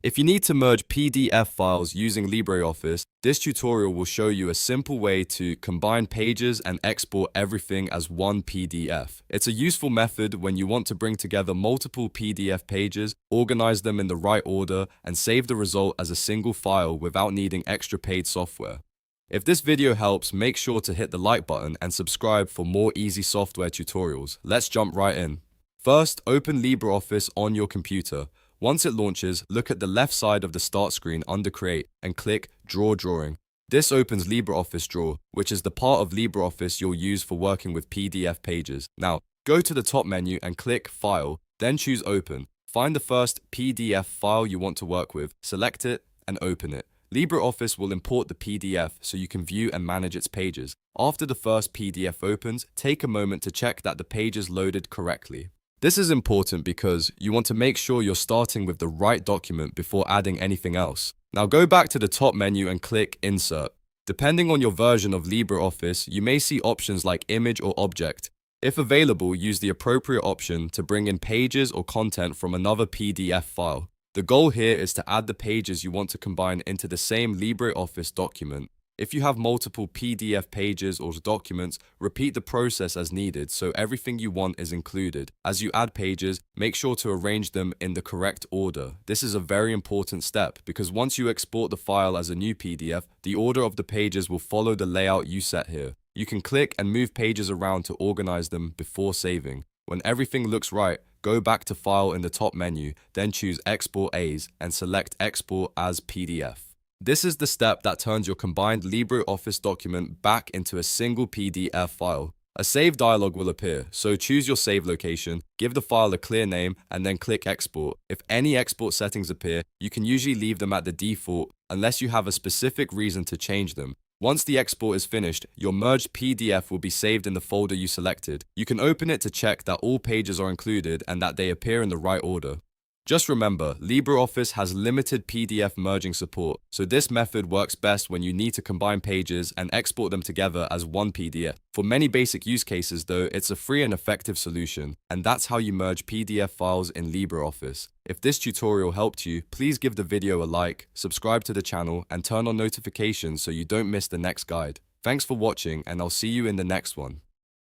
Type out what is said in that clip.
If you need to merge PDF files using LibreOffice, this tutorial will show you a simple way to combine pages and export everything as one PDF. It's a useful method when you want to bring together multiple PDF pages, organize them in the right order, and save the result as a single file without needing extra paid software. If this video helps, make sure to hit the like button and subscribe for more easy software tutorials. Let's jump right in. First, open LibreOffice on your computer. Once it launches, look at the left side of the start screen under Create and click Draw Drawing. This opens LibreOffice Draw, which is the part of LibreOffice you'll use for working with PDF pages. Now, go to the top menu and click File, then choose Open. Find the first PDF file you want to work with, select it, and open it. LibreOffice will import the PDF so you can view and manage its pages. After the first PDF opens, take a moment to check that the page is loaded correctly. This is important because you want to make sure you're starting with the right document before adding anything else. Now go back to the top menu and click Insert. Depending on your version of LibreOffice, you may see options like Image or Object. If available, use the appropriate option to bring in pages or content from another PDF file. The goal here is to add the pages you want to combine into the same LibreOffice document. If you have multiple PDF pages or documents, repeat the process as needed so everything you want is included. As you add pages, make sure to arrange them in the correct order. This is a very important step because once you export the file as a new PDF, the order of the pages will follow the layout you set here. You can click and move pages around to organize them before saving. When everything looks right, go back to File in the top menu, then choose Export As and select Export as PDF. This is the step that turns your combined LibreOffice document back into a single PDF file. A save dialog will appear, so choose your save location, give the file a clear name, and then click Export. If any export settings appear, you can usually leave them at the default unless you have a specific reason to change them. Once the export is finished, your merged PDF will be saved in the folder you selected. You can open it to check that all pages are included and that they appear in the right order. Just remember, LibreOffice has limited PDF merging support, so this method works best when you need to combine pages and export them together as one PDF. For many basic use cases though, it's a free and effective solution, and that's how you merge PDF files in LibreOffice. If this tutorial helped you, please give the video a like, subscribe to the channel, and turn on notifications so you don't miss the next guide. Thanks for watching, and I'll see you in the next one.